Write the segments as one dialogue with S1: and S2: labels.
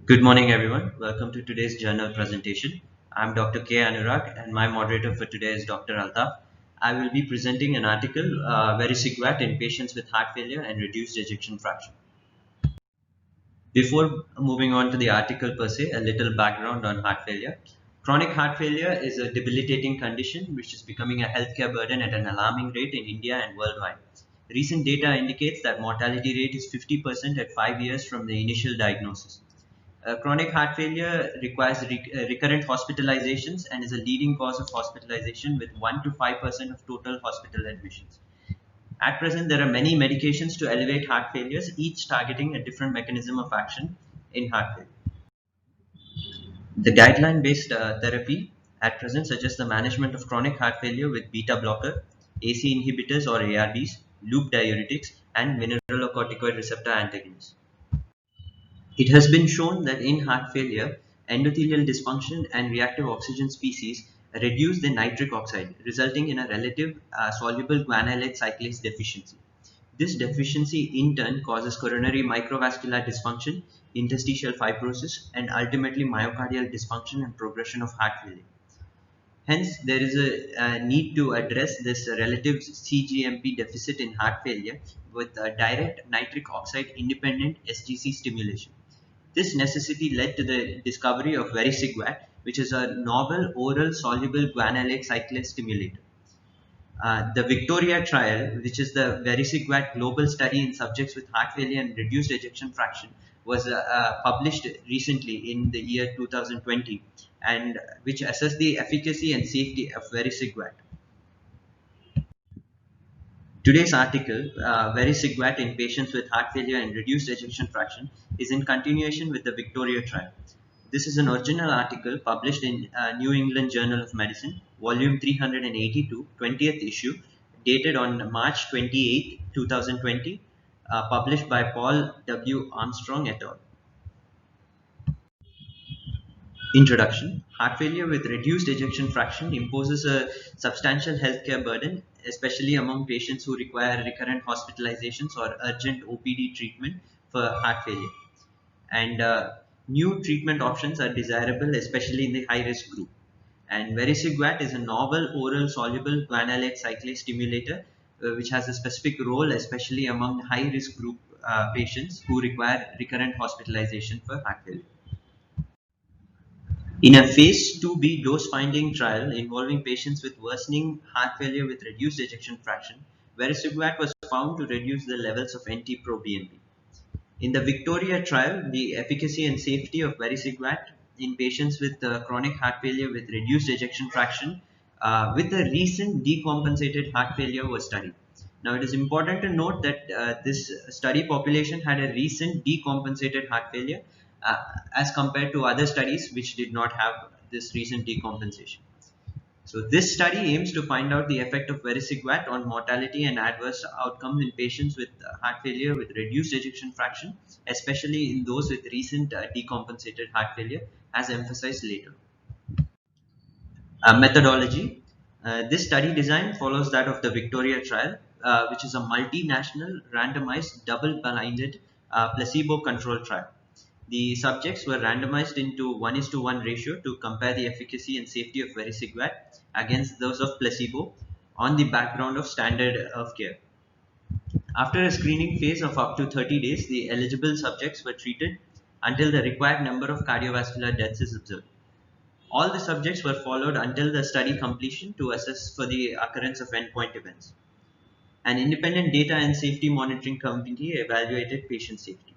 S1: Good morning, everyone. Welcome to today's journal presentation. I'm Dr. K. Anurag, and my moderator for today is Dr. Altaf. I will be presenting an article, Vericiguat in patients with heart failure and reduced ejection fraction. Before moving on to the article per se, a little background on heart failure. Chronic heart failure is a debilitating condition which is becoming a healthcare burden at an alarming rate in India and worldwide. Recent data indicates that mortality rate is 50% at 5 years from the initial diagnosis. Chronic heart failure requires recurrent hospitalizations and is a leading cause of hospitalization with 1 to 5% of total hospital admissions. At present, there are many medications to elevate heart failures, each targeting a different mechanism of action in heart failure. The guideline-based therapy at present suggests the management of chronic heart failure with beta blocker, AC inhibitors or ARBs, loop diuretics, and mineralocorticoid receptor antagonists. It has been shown that in heart failure, endothelial dysfunction and reactive oxygen species reduce the nitric oxide, resulting in a relative soluble guanylate cyclase deficiency. This deficiency in turn causes coronary microvascular dysfunction, interstitial fibrosis, and ultimately myocardial dysfunction and progression of heart failure. Hence, there is a need to address this relative CGMP deficit in heart failure with direct nitric oxide independent SGC stimulation. This necessity led to the discovery of Vericiguat, which is a novel oral soluble guanylate cyclase stimulator. The Victoria trial, which is the Vericiguat global study in subjects with heart failure and reduced ejection fraction, was published recently in the year 2020, and which assessed the efficacy and safety of Vericiguat. Today's article, Vericiguat in patients with heart failure and reduced ejection fraction, is in continuation with the Victoria trial. This is an original article published in New England Journal of Medicine, volume 382, 20th issue, dated on March 28, 2020, published by Paul W. Armstrong et al. Introduction. Heart failure with reduced ejection fraction imposes a substantial healthcare burden, especially among patients who require recurrent hospitalizations or urgent OPD treatment for heart failure. And new treatment options are desirable, especially in the high risk group. And Vericiguat is a novel oral soluble guanylate cyclase stimulator, which has a specific role, especially among high risk group patients who require recurrent hospitalization for heart failure. In a phase 2b dose-finding trial involving patients with worsening heart failure with reduced ejection fraction, Vericiguat was found to reduce the levels of NT-proBNP. In the Victoria trial, the efficacy and safety of Vericiguat in patients with chronic heart failure with reduced ejection fraction with a recent decompensated heart failure was studied. Now, it is important to note that this study population had a recent decompensated heart failure as compared to other studies which did not have this recent decompensation. So this study aims to find out the effect of Vericiguat on mortality and adverse outcomes in patients with heart failure with reduced ejection fraction, especially in those with recent decompensated heart failure, as emphasized later. Methodology. This study design follows that of the Victoria trial, which is a multinational randomized double-blinded placebo-controlled trial. The subjects were randomized into 1:1 ratio to compare the efficacy and safety of Vericiguat against those of placebo on the background of standard of care. After a screening phase of up to 30 days, the eligible subjects were treated until the required number of cardiovascular deaths is observed. All the subjects were followed until the study completion to assess for the occurrence of endpoint events. An independent data and safety monitoring committee evaluated patient safety.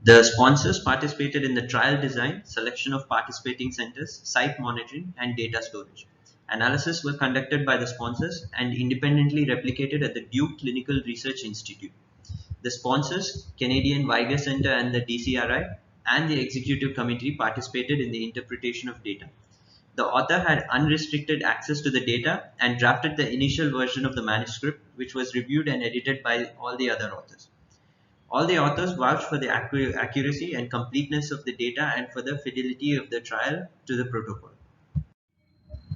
S1: The sponsors participated in the trial design, selection of participating centers, site monitoring, and data storage. Analysis were conducted by the sponsors and independently replicated at the Duke Clinical Research Institute. The sponsors, Canadian Weiger Center and the DCRI, and the executive committee participated in the interpretation of data. The author had unrestricted access to the data and drafted the initial version of the manuscript, which was reviewed and edited by all the other authors. All the authors vouched for the accuracy and completeness of the data and for the fidelity of the trial to the protocol.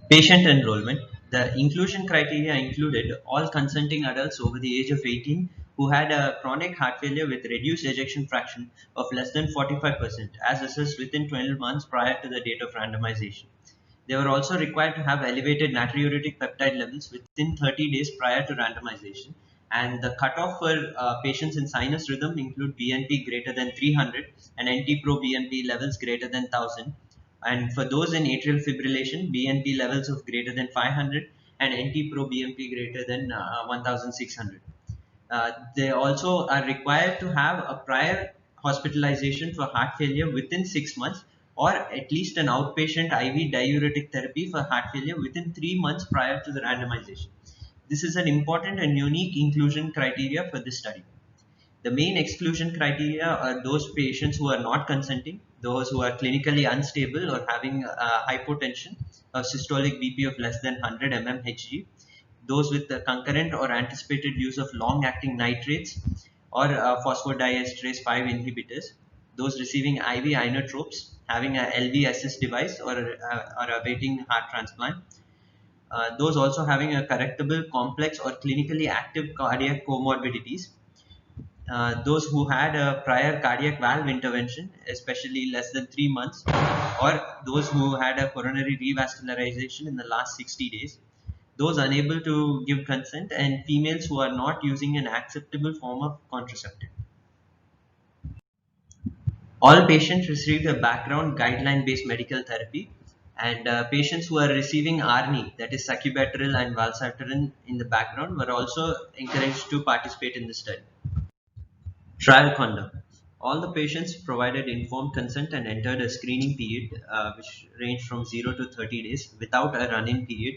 S1: Patient enrollment. The inclusion criteria included all consenting adults over the age of 18 who had a chronic heart failure with reduced ejection fraction of less than 45% as assessed within 12 months prior to the date of randomization. They were also required to have elevated natriuretic peptide levels within 30 days prior to randomization. And the cutoff for patients in sinus rhythm include BNP greater than 300 and NT-proBNP levels greater than 1000. And for those in atrial fibrillation, BNP levels of greater than 500 and NT-proBNP greater than 1600. They also are required to have a prior hospitalization for heart failure within 6 months, or at least an outpatient IV diuretic therapy for heart failure within 3 months prior to the randomization. This is an important and unique inclusion criteria for this study. The main exclusion criteria are those patients who are not consenting, those who are clinically unstable or having hypotension, a systolic BP of less than 100 mmHg, those with the concurrent or anticipated use of long-acting nitrates or phosphodiesterase 5 inhibitors, those receiving IV inotropes, having a LV assist device or awaiting heart transplant, those also having a correctable, complex or clinically active cardiac comorbidities, those who had a prior cardiac valve intervention, especially less than 3 months, or those who had a coronary revascularization in the last 60 days, those unable to give consent, and females who are not using an acceptable form of contraceptive. All patients received a background guideline-based medical therapy, and patients who are receiving ARNI, that is sacubitril and valsartan in the background, were also encouraged to participate in the study. Trial conduct. All the patients provided informed consent and entered a screening period which ranged from 0 to 30 days without a run-in period,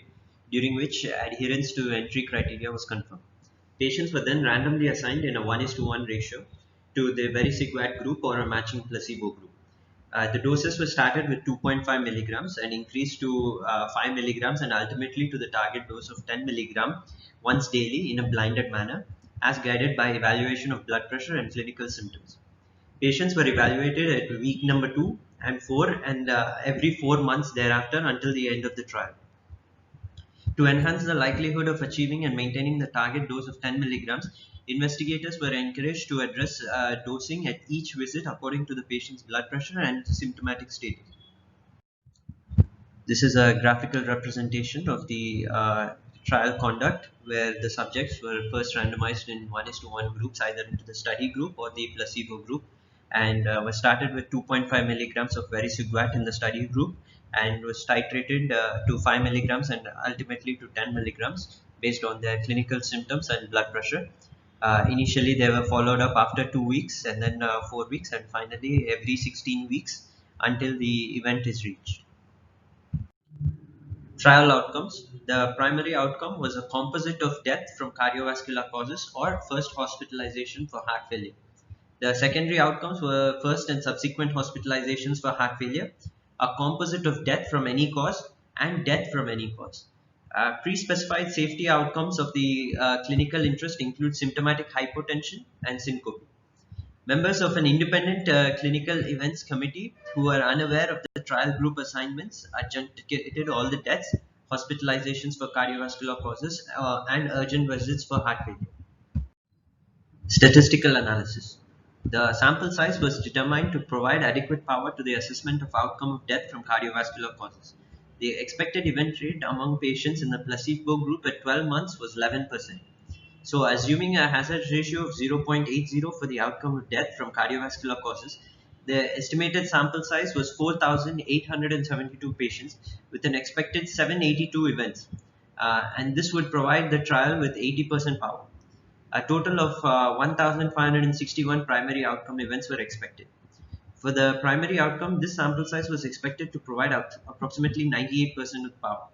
S1: during which adherence to entry criteria was confirmed. Patients were then randomly assigned in a 1:1 ratio to the vericiguat group or a matching placebo group. The doses were started with 2.5 milligrams and increased to 5 milligrams and ultimately to the target dose of 10 milligram once daily in a blinded manner, as guided by evaluation of blood pressure and clinical symptoms. Patients were evaluated at week number 2 and 4 and every 4 months thereafter until the end of the trial. To enhance the likelihood of achieving and maintaining the target dose of 10 milligrams, investigators were encouraged to address dosing at each visit according to the patient's blood pressure and symptomatic status. This is a graphical representation of the trial conduct, where the subjects were first randomized in 1:1 groups, either into the study group or the placebo group, and was started with 2.5 milligrams of vericiguat in the study group and was titrated to 5 milligrams and ultimately to 10 milligrams based on their clinical symptoms and blood pressure. Initially, they were followed up after 2 weeks and then 4 weeks and finally every 16 weeks until the event is reached. Trial outcomes. The primary outcome was a composite of death from cardiovascular causes or first hospitalization for heart failure. The secondary outcomes were first and subsequent hospitalizations for heart failure, a composite of death from any cause, and death from any cause. Pre-specified safety outcomes of the clinical interest include symptomatic hypotension and syncope. Members of an independent clinical events committee who are unaware of the trial group assignments adjudicated all the deaths, hospitalizations for cardiovascular causes, and urgent visits for heart failure. Statistical analysis. The sample size was determined to provide adequate power to the assessment of outcome of death from cardiovascular causes. The expected event rate among patients in the placebo group at 12 months was 11%. So, assuming a hazard ratio of 0.80 for the outcome of death from cardiovascular causes, the estimated sample size was 4,872 patients with an expected 782 events, and this would provide the trial with 80% power. A total of 1,561 primary outcome events were expected. For the primary outcome, this sample size was expected to provide approximately 98% of power.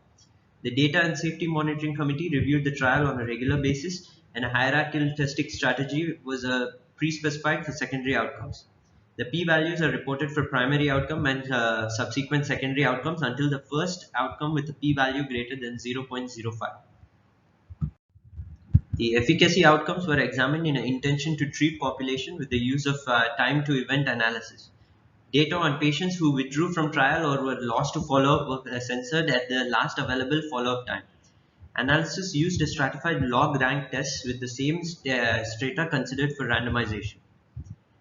S1: The Data and Safety Monitoring Committee reviewed the trial on a regular basis, and a hierarchical testing strategy was pre-specified for secondary outcomes. The p-values are reported for primary outcome and subsequent secondary outcomes until the first outcome with a p-value greater than 0.05. The efficacy outcomes were examined in an intention to treat population with the use of time to event analysis. Data on patients who withdrew from trial or were lost to follow-up were censored at the last available follow-up time. Analysis used a stratified log rank test with the same strata considered for randomization.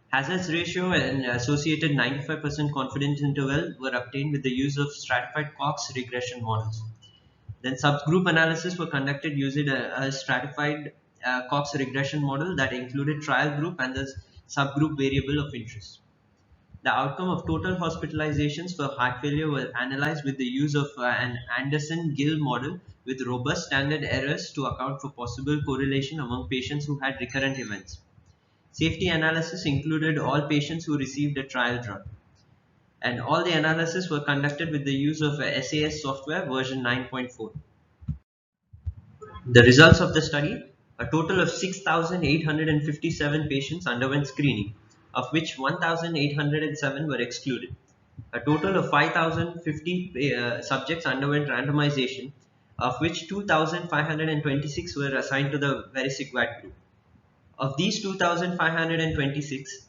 S1: Hazards ratio and associated 95% confidence interval were obtained with the use of stratified Cox regression models. Then subgroup analysis were conducted using a stratified Cox regression model that included trial group and the subgroup variable of interest. The outcome of total hospitalizations for heart failure were analyzed with the use of an Anderson-Gill model with robust standard errors to account for possible correlation among patients who had recurrent events. Safety analysis included all patients who received a trial drug. And all the analysis were conducted with the use of SAS software version 9.4. The results of the study: a total of 6,857 patients underwent screening, of which 1,807 were excluded. A total of 5,050 subjects underwent randomization, of which 2,526 were assigned to the vericiguat group. Of these 2,526,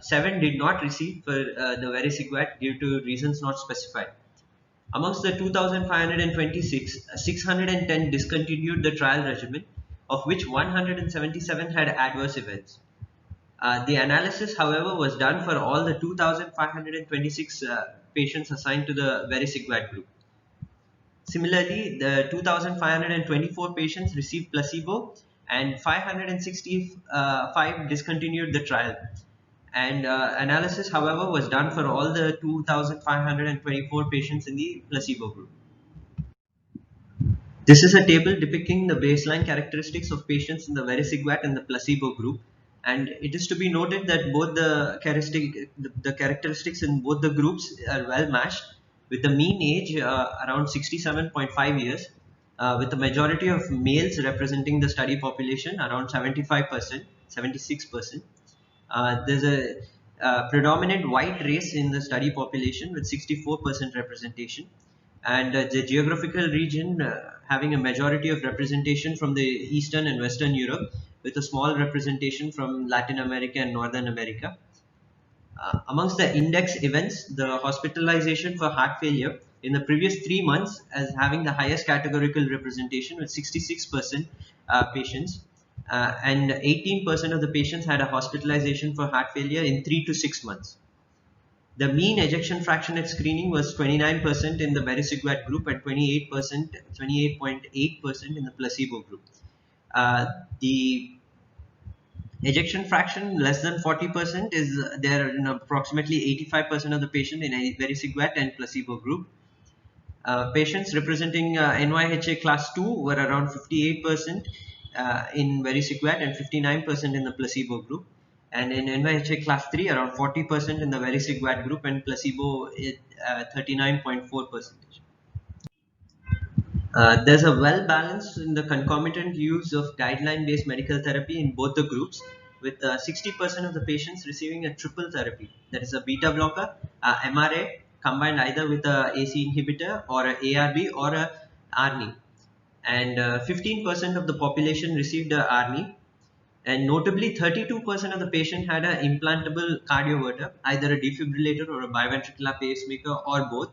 S1: 7 did not receive for the vericiguat due to reasons not specified. Amongst the 2,526, 610 discontinued the trial regimen, of which 177 had adverse events. The analysis, however, was done for all the 2,526 patients assigned to the vericiguat group. Similarly, the 2,524 patients received placebo and 565 discontinued the trial. And analysis, however, was done for all the 2,524 patients in the placebo group. This is a table depicting the baseline characteristics of patients in the vericiguat and the placebo group. And it is to be noted that both the characteristics in both the groups are well matched, with the mean age around 67.5 years, with the majority of males representing the study population around 75%, 76%. There's a predominant white race in the study population with 64% representation, and the geographical region having a majority of representation from the Eastern and Western Europe, with a small representation from Latin America and Northern America. Amongst the index events, the hospitalization for heart failure in the previous 3 months as having the highest categorical representation with 66% patients, and 18% of the patients had a hospitalization for heart failure in 3 to 6 months. The mean ejection fraction at screening was 29% in the vericiguat group and 28.8% in the placebo group. The ejection fraction less than 40% is there in approximately 85% of the patient in a vericiguat and placebo group. Patients representing NYHA class 2 were around 58% in vericiguat and 59% in the placebo group. And in NYHA class 3, around 40% in the vericiguat group and placebo 39.4%. There's a well balance in the concomitant use of guideline-based medical therapy in both the groups, with 60% of the patients receiving a triple therapy, that is a beta blocker, MRA, combined either with a AC inhibitor or a ARB or a ARNI. And 15% of the population received a ARNI. And notably, 32% of the patient had an implantable cardioverter, either a defibrillator or a biventricular pacemaker or both.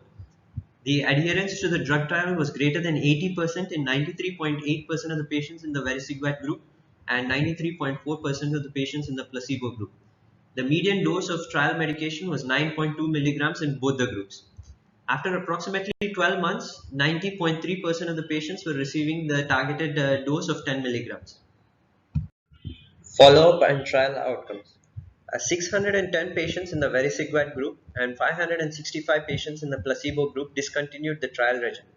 S1: The adherence to the drug trial was greater than 80% in 93.8% of the patients in the vericiguat group and 93.4% of the patients in the placebo group. The median dose of trial medication was 9.2 milligrams in both the groups. After approximately 12 months, 90.3% of the patients were receiving the targeted dose of 10 milligrams. Follow-up and trial outcomes. 610 patients in the vericiguat group and 565 patients in the placebo group discontinued the trial regimen.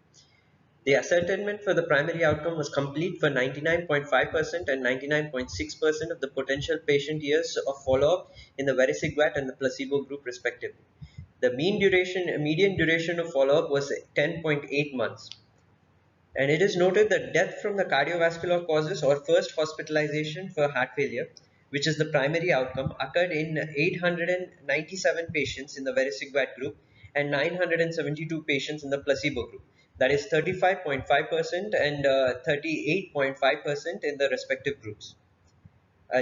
S1: The ascertainment for the primary outcome was complete for 99.5% and 99.6% of the potential patient years of follow-up in the vericiguat and the placebo group respectively. The median duration of follow-up was 10.8 months. And it is noted that death from the cardiovascular causes or first hospitalization for heart failure, which is the primary outcome, occurred in 897 patients in the vericiguat group and 972 patients in the placebo group. That is 35.5% and 38.5% in the respective groups.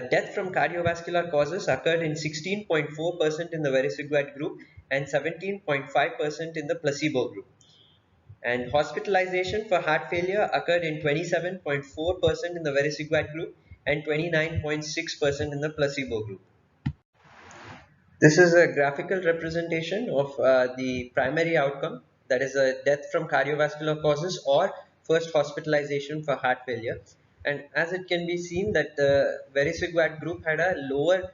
S1: Death from cardiovascular causes occurred in 16.4% in the vericiguat group and 17.5% in the placebo group. And hospitalization for heart failure occurred in 27.4% in the vericiguat group and 29.6% in the placebo group. This is a graphical representation of the primary outcome, that is a death from cardiovascular causes or first hospitalization for heart failure. And as it can be seen that the vericiguat group had a lower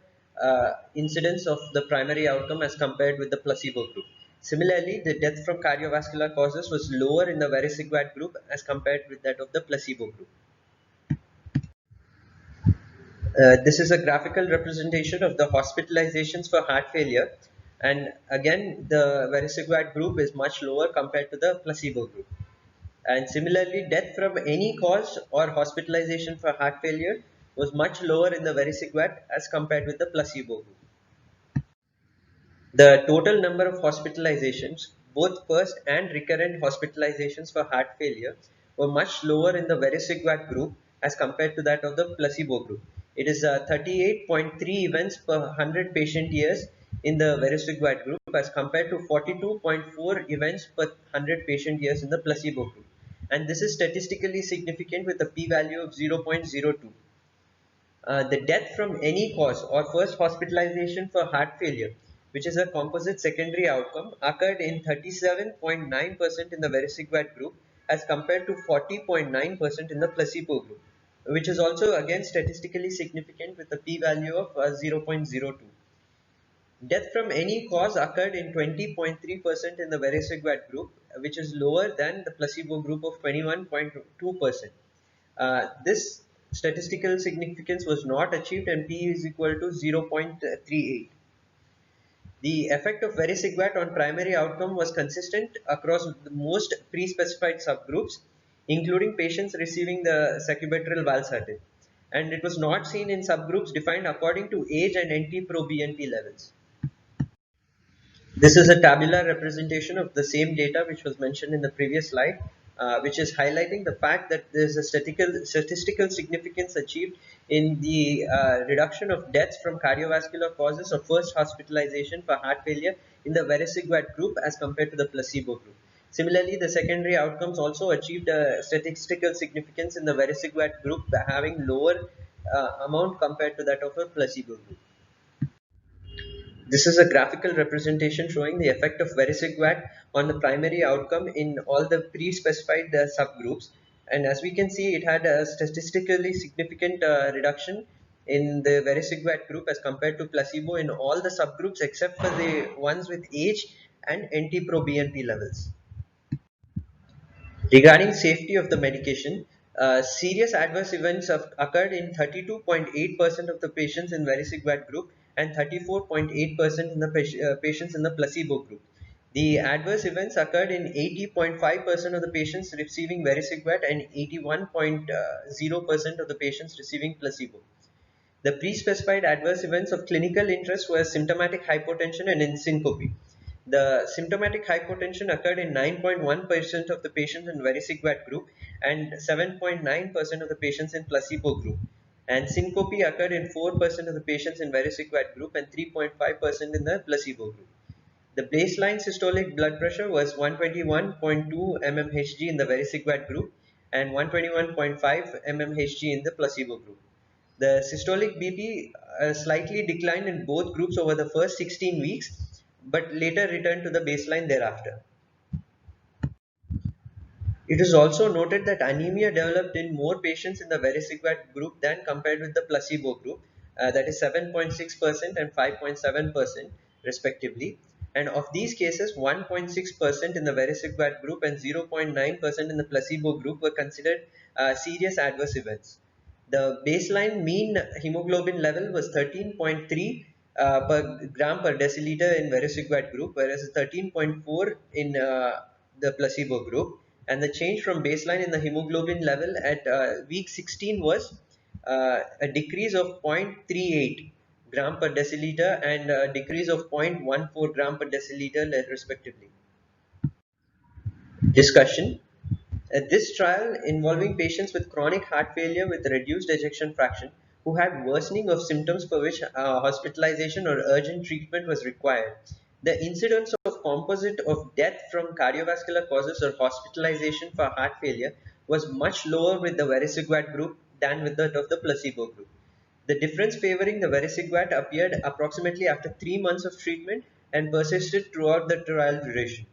S1: incidence of the primary outcome as compared with the placebo group. Similarly, the death from cardiovascular causes was lower in the vericiguat group as compared with that of the placebo group. This is a graphical representation of the hospitalizations for heart failure, and again the vericiguat group is much lower compared to the placebo group. And similarly, death from any cause or hospitalization for heart failure was much lower in the vericiguat as compared with the placebo group. The total number of hospitalizations, both first and recurrent hospitalizations for heart failure, were much lower in the vericiguat group as compared to that of the placebo group. It is 38.3 events per 100 patient years in the vericiguat group as compared to 42.4 events per 100 patient years in the placebo group. And this is statistically significant with a p-value of 0.02. The death from any cause or first hospitalization for heart failure, which is a composite secondary outcome, occurred in 37.9% in the vericiguat group as compared to 40.9% in the placebo group, which is also again statistically significant with a p-value of 0.02. Death from any cause occurred in 20.3% in the vericiguat group, which is lower than the placebo group of 21.2%. This statistical significance was not achieved and p is equal to 0.38. The effect of vericiguat on primary outcome was consistent across the most pre-specified subgroups, including patients receiving the sacubitril valsartan, and it was not seen in subgroups defined according to age and NT-proBNP levels. This is a tabular representation of the same data which was mentioned in the previous slide, which is highlighting the fact that there is a statistical significance achieved in the reduction of deaths from cardiovascular causes of first hospitalization for heart failure in the vericiguat group as compared to the placebo group. Similarly, the secondary outcomes also achieved a statistical significance in the vericiguat group, having lower amount compared to that of a placebo group. This is a graphical representation showing the effect of vericiguat on the primary outcome in all the pre-specified subgroups. And as we can see, it had a statistically significant reduction in the vericiguat group as compared to placebo in all the subgroups except for the ones with age and NT-proBNP levels. Regarding safety of the medication, serious adverse events have occurred in 32.8% of the patients in vericiguat group and 34.8% in the patients in the placebo group. The adverse events occurred in 80.5% of the patients receiving vericiguat and 81.0% of the patients receiving placebo. The pre-specified adverse events of clinical interest were symptomatic hypotension and syncope. The symptomatic hypotension occurred in 9.1% of the patients in vericiguat group and 7.9% of the patients in placebo group. And syncope occurred in 4% of the patients in vericiguat group and 3.5% in the placebo group. The baseline systolic blood pressure was 121.2 mmHg in the vericiguat group and 121.5 mmHg in the placebo group. The systolic BP slightly declined in both groups over the first 16 weeks, but later returned to the baseline thereafter. It is also noted that anemia developed in more patients in the vericiguat group than compared with the placebo group, that is 7.6% and 5.7% respectively. And of these cases, 1.6% in the vericiguat group and 0.9% in the placebo group were considered serious adverse events. The baseline mean hemoglobin level was 13.3 per gram per deciliter in vericiguat group, whereas 13.4 in the placebo group. And the change from baseline in the hemoglobin level at week 16 was a decrease of 0.38 gram per deciliter and a decrease of 0.14 gram per deciliter respectively. Discussion. This trial involving patients with chronic heart failure with reduced ejection fraction who had worsening of symptoms for which hospitalization or urgent treatment was required. The incidence of of composite of death from cardiovascular causes or hospitalization for heart failure was much lower with the vericiguat group than with that of the placebo group. The difference favoring the vericiguat appeared approximately after 3 months of treatment and persisted throughout the trial duration.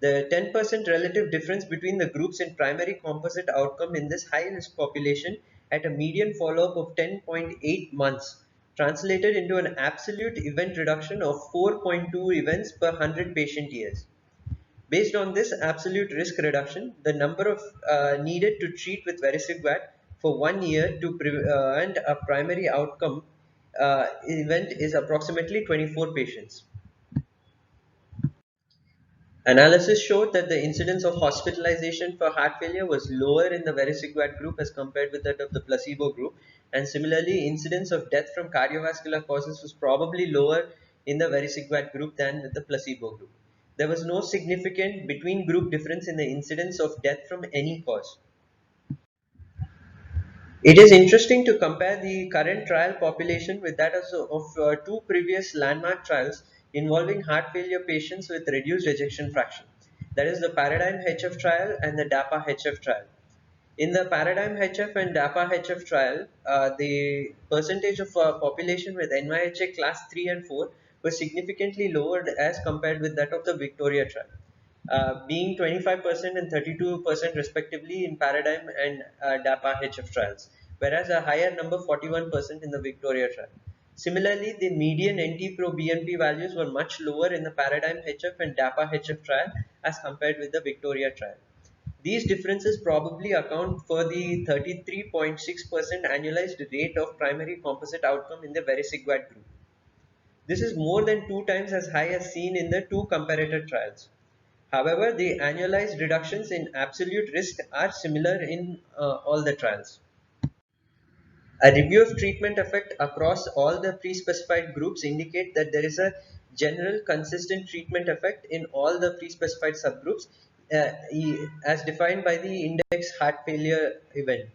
S1: The 10% relative difference between the groups in primary composite outcome in this high risk population at a median follow-up of 10.8 months translated into an absolute event reduction of 4.2 events per 100 patient years. Based on this absolute risk reduction, the number of needed to treat with vericiguat for 1 year to prevent a primary outcome event is approximately 24 patients. Analysis showed that the incidence of hospitalization for heart failure was lower in the vericiguat group as compared with that of the placebo group, and similarly incidence of death from cardiovascular causes was probably lower in the vericiguat group than with the placebo group. There was no significant between group difference in the incidence of death from any cause. It is interesting to compare the current trial population with that of two previous landmark trials involving heart failure patients with reduced ejection fraction. That is the Paradigm HF trial and the DAPA HF trial. In the Paradigm HF and DAPA HF trial, the percentage of population with NYHA class 3 and 4 was significantly lowered as compared with that of the Victoria trial, being 25% and 32% respectively in Paradigm and DAPA HF trials, whereas a higher number 41% in the Victoria trial. Similarly, the median NT-proBNP values were much lower in the Paradigm HF and DAPA HF trial as compared with the Victoria trial. These differences probably account for the 33.6% annualized rate of primary composite outcome in the vericiguat group. This is more than 2 times as high as seen in the two comparator trials. However, the annualized reductions in absolute risk are similar in all the trials. A review of treatment effect across all the pre-specified groups indicate that there is a general consistent treatment effect in all the pre-specified subgroups as defined by the index heart failure event.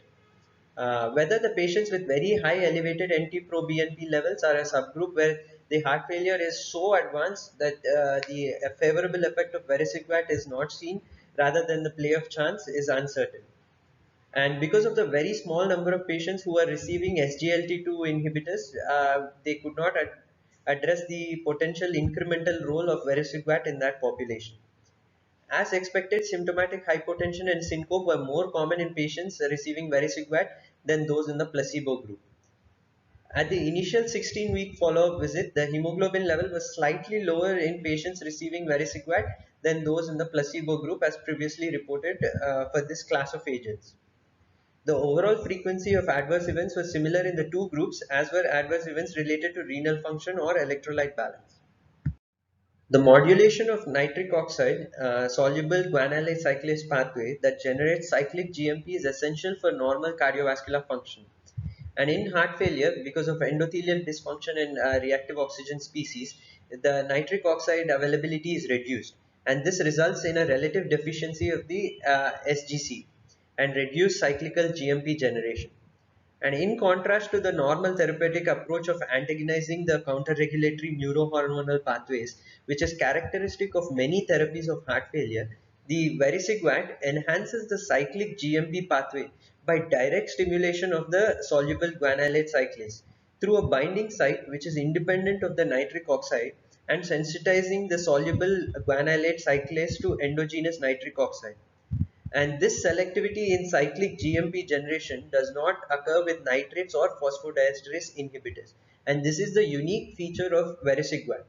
S1: Whether the patients with very high elevated NT-proBNP levels are a subgroup where the heart failure is so advanced that the favorable effect of vericiguat is not seen rather than the play of chance is uncertain. And because of the very small number of patients who are receiving SGLT2 inhibitors, they could not address the potential incremental role of vericiguat in that population. As expected, symptomatic hypotension and syncope were more common in patients receiving vericiguat than those in the placebo group. At the initial 16-week follow-up visit, the hemoglobin level was slightly lower in patients receiving vericiguat than those in the placebo group as previously reported for this class of agents. The overall frequency of adverse events was similar in the two groups as were adverse events related to renal function or electrolyte balance. The modulation of nitric oxide soluble guanylate cyclase pathway that generates cyclic GMP is essential for normal cardiovascular function. And in heart failure, because of endothelial dysfunction and reactive oxygen species, the nitric oxide availability is reduced. And this results in a relative deficiency of the SGC and reduced cyclical GMP generation. And in contrast to the normal therapeutic approach of antagonizing the counter-regulatory neurohormonal pathways, which is characteristic of many therapies of heart failure, the vericiguat enhances the cyclic GMP pathway by direct stimulation of the soluble guanylate cyclase through a binding site which is independent of the nitric oxide and sensitizing the soluble guanylate cyclase to endogenous nitric oxide. And this selectivity in cyclic GMP generation does not occur with nitrates or phosphodiesterase inhibitors. And this is the unique feature of vericiguat.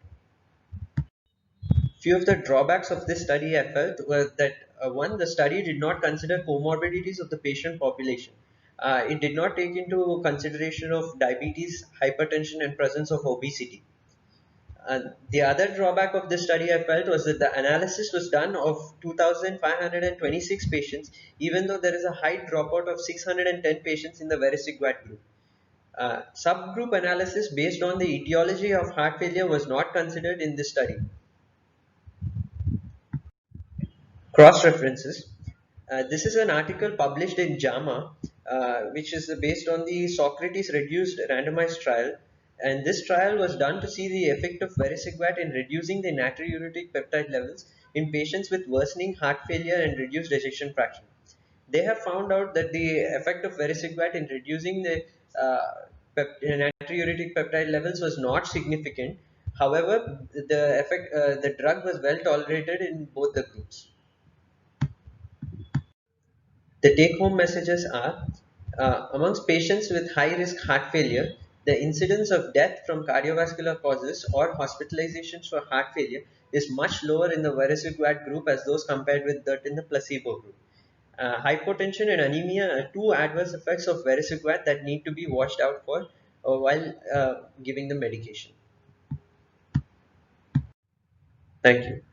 S1: Few of the drawbacks of this study I felt were that one, the study did not consider comorbidities of the patient population. It did not take into consideration of diabetes, hypertension, and presence of obesity. The other drawback of this study I felt was that the analysis was done of 2,526 patients, even though there is a high dropout of 610 patients in the vericiguat group. Subgroup analysis based on the etiology of heart failure was not considered in this study. Cross references. This is an article published in JAMA, which is based on the Socrates reduced randomized trial And this trial was done to see the effect of vericiguat in reducing the natriuretic peptide levels in patients with worsening heart failure and reduced ejection fraction. They have found out that the effect of vericiguat in reducing the natriuretic peptide levels was not significant. However, the drug was well tolerated in both the groups. The take-home messages are amongst patients with high-risk heart failure, the incidence of death from cardiovascular causes or hospitalizations for heart failure is much lower in the vericiguat group as those compared with that in the placebo group. Hypotension and anemia are two adverse effects of vericiguat that need to be watched out for while giving the medication. Thank you.